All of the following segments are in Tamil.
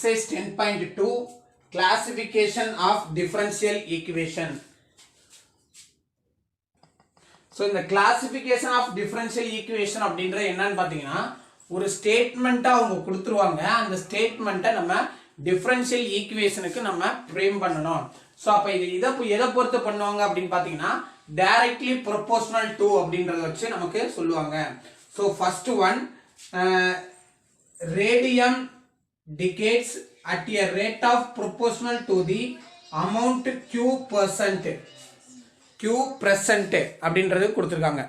exercise 10.2 classification of differential equation. So இந்த classification of differential equation அப்படின்ற என்னன்னு பாத்தீங்கன்னா ஒரு ஸ்டேட்மெண்ட்டை அவங்க கொடுத்துருவாங்க. அந்த ஸ்டேட்மெண்ட்டை நம்ம differential equationக்கு நம்ம frame பண்ணணும். ஸோ அப்போ எதை பொறுத்து பண்ணுவாங்க அப்படின்னு பார்த்தீங்கன்னா directly proportional to அப்படின்றத வச்சு நமக்கு சொல்லுவாங்க. So first one radium decays at a rate of proportional to the amount q percent அப்படின்றது கொடுத்துருக்காங்க.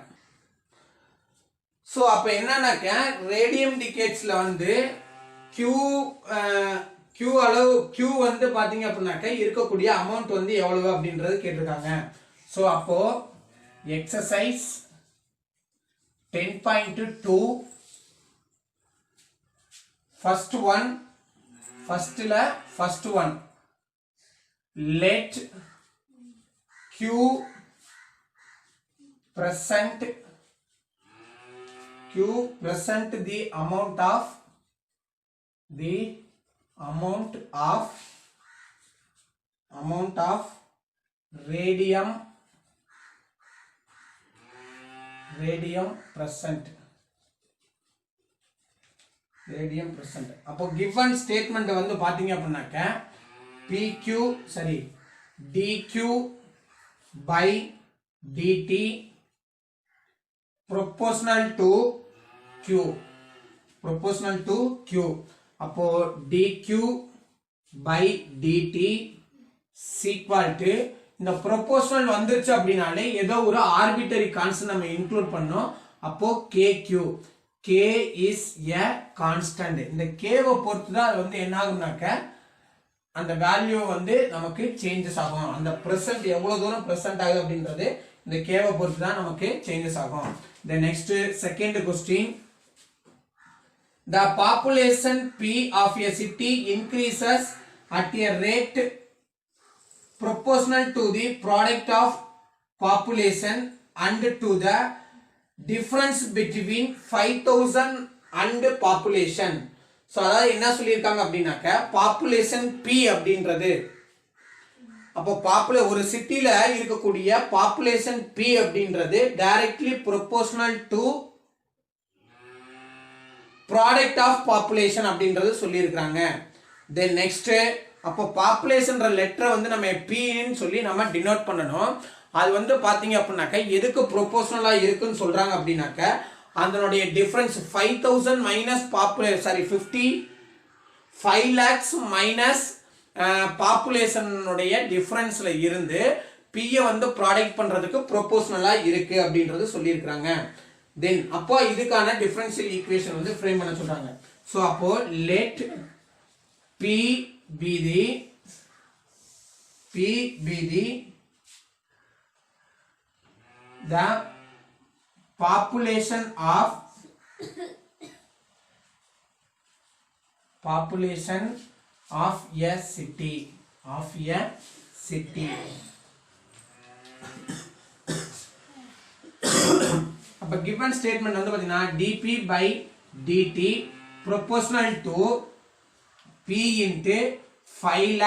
ஸோ அப்போ என்னன்னாக்க ரேடியம் டிகேட்ஸ்ல வந்து q அளவு q வந்து பாத்தீங்க அப்படின்னாக்க இருக்கக்கூடிய அமௌண்ட் வந்து எவ்வளவு அப்படின்றது கேட்டிருக்காங்க. ஸோ அப்போ exercise 10.2 first one let q present the amount of radium present. அப்போ given statement வந்து பாத்தீங்க அப்படின்னாக்க dq by dt proportional to q. அப்போ dq by dt equal to இந்த proportional வந்துருச்சு அப்படினாலே ஏதோ ஒரு arbitrary constant நம்ம இன்க்ளூட் பண்ணோம். அப்போ kq, k is a constant. இந்த k வை பொறுத்து தான் அது வந்து என்ன ஆகும்னாக்க அந்த வேல்யூ வந்து நமக்கு சேஞ்சஸ் ஆகும். அந்த பிரசன்ட் எவ்வளவு தூரம் பிரசன்ட் ஆகுது அப்படின்றது இந்த k வை பொறுத்து தான் நமக்கு சேஞ்சஸ் ஆகும். The next second question, the population p of a city increases at a rate proportional to the product of population and to the difference between 5000 and population. So அதாவது என்ன சொல்லியிருக்காங்க அப்படின்னாக்க population p அப்படின்றது அப்போ ஒரு சிட்டில இருக்கக்கூடிய population p அப்படின்றது directly proportional to product of population அப்படின்றது சொல்லியிருக்காங்க. Then next அப்போ பாப்புலேஷன்ன்ற லெட்டரை வந்து நம்ம p ன்னு சொல்லி நம்ம டினோட் பண்ணணும். அது வந்து பாத்தீங்க அப்படின்னாக்க எதுக்கு ப்ரொபோஷனலா இருக்குன்னு சொல்றாங்க அப்படின்னாக்க அதனுடைய டிஃபரன்ஸ் 5000 மைனஸ் 5 lakhs மைனஸ் பாப்புலேஷனுடைய டிஃபரன்ஸ்ல இருந்து p வந்து ப்ராடக்ட் பண்றதுக்கு ப்ரொபோஷனலா இருக்கு அப்படின்றது சொல்லியிருக்காங்க. தென் அப்போ இதுக்கான டிஃபரன்ஷியல் ஈக்குவேஷன் வந்து ஃப்ரேம் பண்ண சொல்றாங்க. ஸோ அப்போ let p be the population of a city அப்ப given statement வந்து பாத்தீங்கன்னா dp by dt proportional to p into 5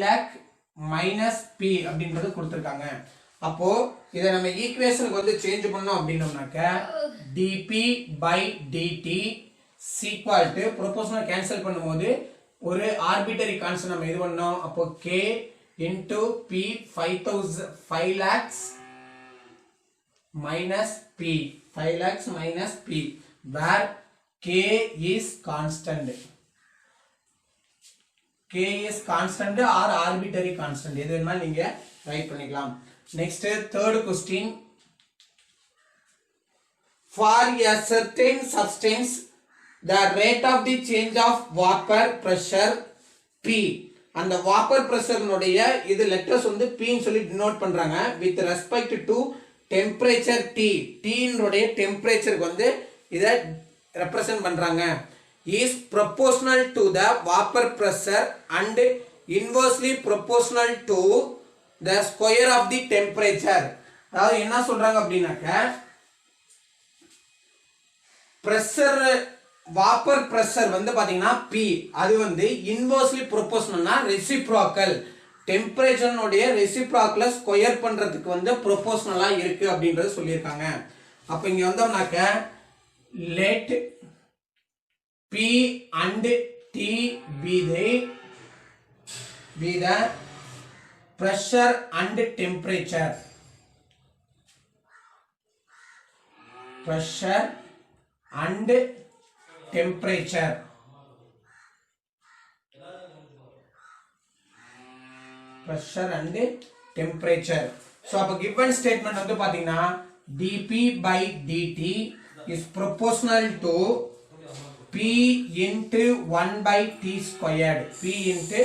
lakh minus p அப்படின்றது கொடுத்திருக்காங்க. அப்போ இத நம்ம ஈக்குவேஷனுக்கு வந்து சேஞ்ச் பண்ணோம் அப்படினோம்னாக்க dp by dt equal to proportional cancel பண்ணும்போது ஒரு arbitrary கான்ஸ்டன்ட் நம்ம இது பண்ணோம். அப்போ k into p 5 lakhs minus p where k is constant or arbitrary constant எது வேணாலும் நீங்க ரைட் பண்ணிக்கலாம். Next third question, for a certain substance the rate of the change of vapor pressure p அந்த vapor pressure உடைய இது லெட்டர்ஸ் வந்து p ன்னு சொல்லி டினோட் பண்றாங்க with respect to temperature t னுடைய டெம்பரேச்சருக்கு வந்து இத ரெப்ரசன்ட் பண்றாங்க is proportional to the vapor pressure and inversely proportional to the square of the temperature. அதாவது என்ன சொல்றாங்க அப்படின்னாக்க பிரஷர் வாப்பர் பிரஷர் வந்து பாத்தீங்கன்னா P அது வந்து இன்வெர்ஸ்லி ப்ரொபோஷனல்னா ரெசிப்ரோக்கல் டெம்பரேச்சர்னுடைய ரெசிப்ரோக்கலை ஸ்கொயர் பண்றதுக்கு வந்து ப்ரொபோஷனலா இருக்கு அப்படின்றது சொல்லியிருக்காங்க. அப்ப இங்க வந்தோம்னாக்க let P and T be the pressure and temperature. Pressure and temperature. Pressure and temperature. So அப்ப given statement வந்து பாத்தீங்கன்னா dP by dt is proportional to P into 1 by T squared. P into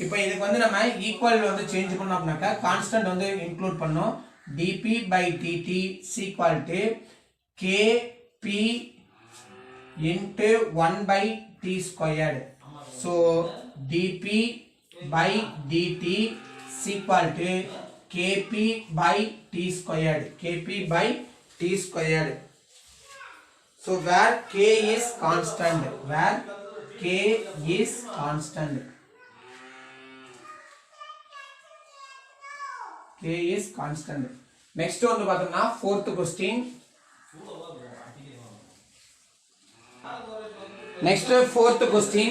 இப்போ இதுக்கு வந்து நம்ம ஈக்குவல் வந்து சேஞ்ச் பண்ணோம் அப்படினாக்கா கான்ஸ்டன்ட் வந்து இன்க்ளூட் பண்ணோம். dP by dt is equal to Kp into 1 by T squared. So dP by dt is equal to Kp by T squared. Kp by T squared. So where K is constant. Where K is constant. K is constant. Next one பார்த்தோம்னா fourth question. Next fourth question.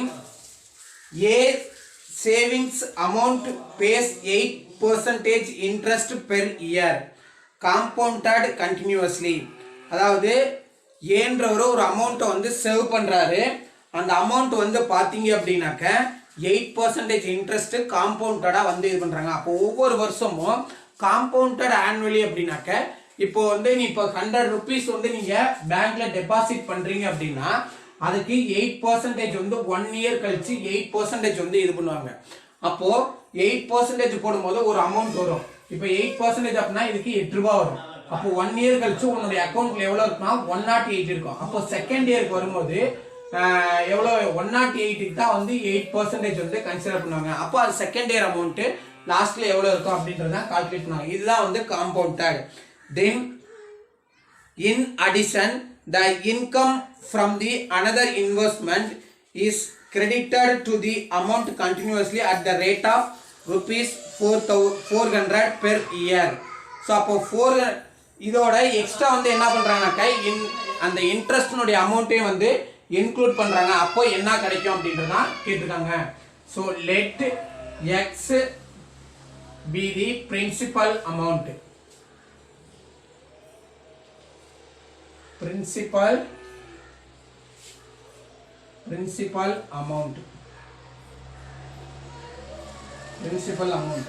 A savings amount pays 8% interest per year compounded continuously. அதாவது ஏன்றவர் ஒரு அமௌண்ட்டை வந்து சேவ் பண்றாரு. அந்த அமௌண்ட் வந்து பாத்தீங்க அப்படின்னாக்க 8% இன்ட்ரெஸ்ட் காம்பவுண்டடா வந்து இது பண்றாங்க. அப்போ ஒவ்வொரு வருஷமும் காம்பவுண்டட் ஆனுவலி அப்படின்னாக்க இப்போ வந்து நீ இப்போ 100 rupees வந்து நீங்க பேங்க்ல டெபாசிட் பண்றீங்க அப்படின்னா அதுக்கு 8% வந்து 1 இயர் கழிச்சு 8% வந்து இது பண்ணுவாங்க. அப்போ 8% போடும்போது ஒரு அமௌண்ட் வரும். இப்போ 8% அப்படின்னா இதுக்கு 8 ரூபாய் வரும். அப்போ 1 இயர் கழிச்சு உன்னுடைய அக்கௌண்ட்ல எவ்வளவு இருக்குன்னா 108 இருக்கும். அப்போ செகண்ட் இயருக்கு வரும்போது எவ்வளவு 108க்கு தான் வந்து 8% வந்து கன்சிடர் பண்ணுவாங்க. அப்போ அது செகண்ட் இயர் அமௌண்ட் லாஸ்ட்ல எவ்வளவு இருக்கும் அப்படின்றத கால்குலேட் பண்ணுவாங்க. இதுதான் வந்து compounded. Then in addition the income from the another investment is credited to the amount continuously at the rate of rupees 400 per year. so அப்போ 4 இதோட எக்ஸ்ட்ரா வந்து என்ன பண்றாங்கனாக்கா அந்த இன்ட்ரெஸ்ட்னுடைய அமௌண்ட்டையும் வந்து இன்க்ளூட் பண்றாங்க. அப்போ என்ன கிடைக்கும் அப்படின்றத கேட்டிருக்காங்க. so let x be the principal amount. Principal amount.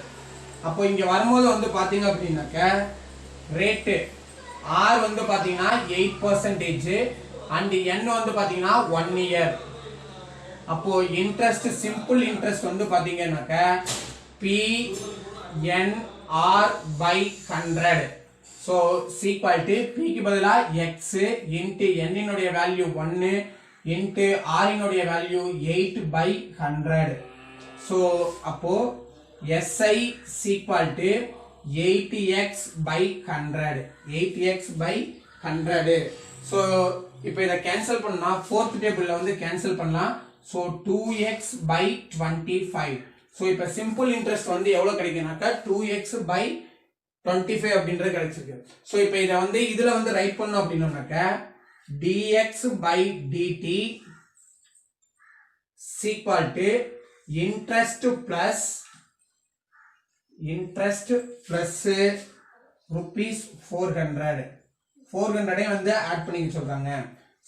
அப்போ இங்க வரும்போது வந்து பாத்தீங்க அப்படின்னாக்க ரேட் R வந்து பாத்தீங்கன்னா 8% and N வந்து பாத்தீங்கன்னா 1 இயர். அப்போ இன்ட்ரெஸ்ட் சிம்பிள் இன்ட்ரெஸ்ட் வந்து பாத்தீங்கன்னாக்க PNR by 100. so equal to P க்கு பதிலா x into N இனுடைய வேல்யூ 1 into R இனுடைய வேல்யூ 8 by 100. so அப்போ SI equal to 8x by 100. 8x by 100. so இப்போ இத கேன்சல் பண்ணா fourth டேபிள்ல வந்து கேன்சல் பண்ணலாம். so 2x by 25. so இப்போ சிம்பிள் இன்ட்ரெஸ்ட் வந்து எவ்வளவு கிடைக்கும்னாக்கா 2x by 25 அப்படின்றது கிடைச்சிருக்கு. so இப்போ இத வந்து இதுல வந்து ரைட் பண்ணோம் அப்படின்னாக்க dx by dt equal to interest plus rupees 400 வந்து ஆட் பண்ணிக்க சொல்றாங்க.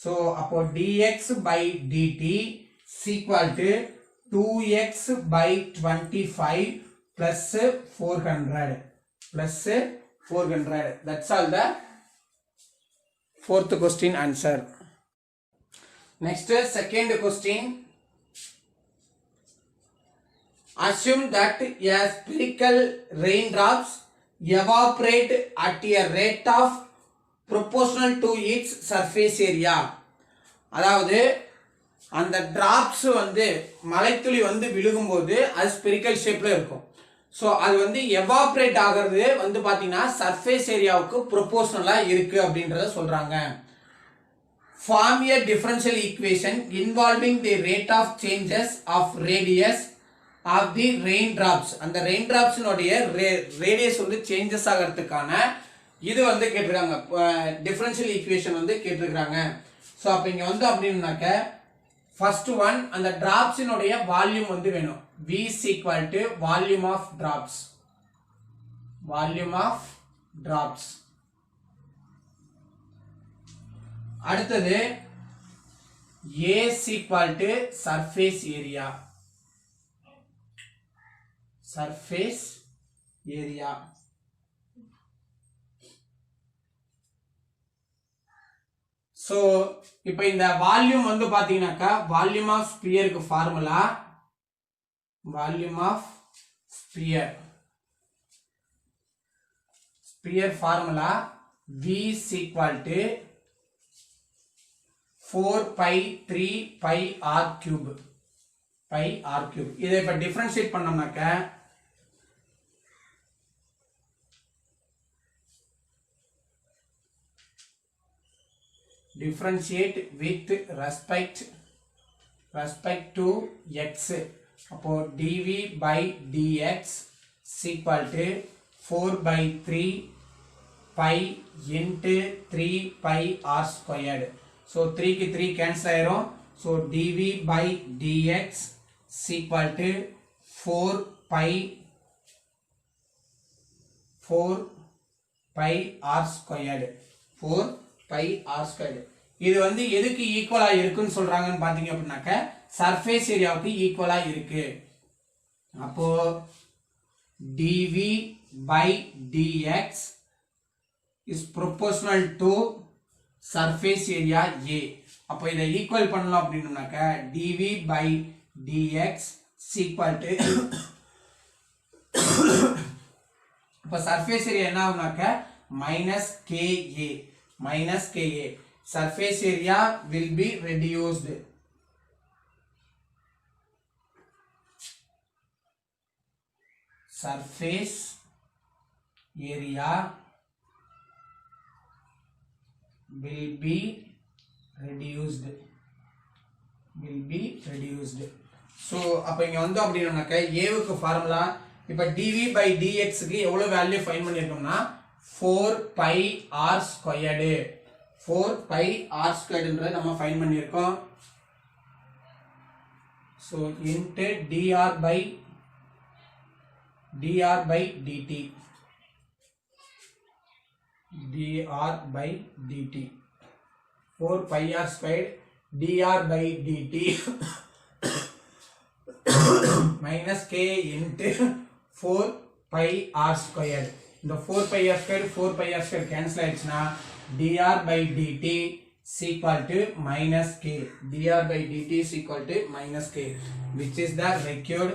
so அப்போ dx by dt equal to 2x by 25 plus 400. That's all the fourth question answer. Next second question. Assume that a spherical raindrops evaporate at a rate of proportional to its surface area. அதாவது அந்த டிராப்ஸ் வந்து மழைத்துளி வந்து விழுகும்போது அது ஸ்பெரிக்கல் ஷேப்ல இருக்கும். ஸோ அது வந்து எவாப்ரேட் ஆகிறது வந்து பார்த்தீங்கன்னா சர்ஃபேஸ் ஏரியாவுக்கு ப்ரொபோர்ஷனலாக இருக்கு அப்படின்றத சொல்றாங்க. form a differential equation involving the rate of changes of radius of the raindrops. அந்த raindrops உடைய radius வந்து changes ஆகிறதுக்கான இது வந்து கேட்டிருக்காங்க, differential equation வந்து கேட்டிருக்காங்க. ஸோ அப்போ இங்கே வந்து அப்படின்னாக்க ஃபர்ஸ்ட் ஒன் அந்த டிராப்ஸினுடைய வால்யூம் வந்து வேணும். V is equal to volume of drops. Volume of drops. அடுத்தது A is equal to surface area. Surface area. So இப்போ இந்த வால்யூம் வந்து பாத்தீங்கன்னாக்கா வால்யூம் ஆஃப் ஸ்பியருக்கு formula, volume of sphere, sphere formula V is equal to 4 pi 3 pi r cube, pi r cube. இதை இப்ப differentiate பண்ணோம்னாக்க differentiate with respect to x. அப்போ dv by dx is equal to 4 by 3 pi into 3 pi r squared. So 3 க்கு 3 cancel ஆயிரும். So dv by dx is equal to 4 pi r squared. 4 pi r squared. இது வந்து எதுக்கு ஈக்குவலா இருக்குன்னு சொல்றாங்கன்னு பாத்தீங்க அப்படின்னாக்க சர்ஃபேஸ் ஏரியாவுக்கு ஈக்குவலா இருக்கு. அப்போ dv by dx is proportional to surface area A. அப்போ இதை ஈக்குவல் பண்ணலாம் அப்படின்னாக்க dv by dx is equal to அப்போ சர்ஃபேஸ் ஏரியா என்ன ஆகும்னாக்க minus ka. Surface area will be reduced. Surface area will be reduced. So அப்ப இங்க வந்து அப்படினாக்க a க்கு ஃபார்முலா இப்ப dv by dx க்கு எவ்வளவு வேல்யூ ஃபைண்ட் பண்ணிருக்கோம்னா 4 pi r squared. 4 pi r squared ன்றதை நம்ம ஃபைண்ட் பண்ணியிருக்கோம். So into dr by dt. dr by dt. 4 pi r squared dr by dt minus k into 4 pi r squared. இந்த 4 pi r squared cancel ஆயிடுச்சுனா dr by dt is equal to minus k. dr by dt is equal to minus k, which is the required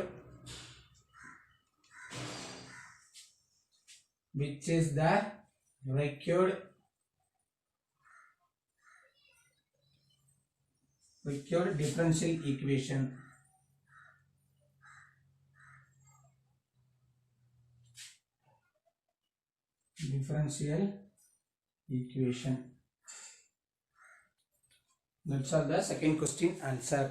differential equation. That's all the second question answer.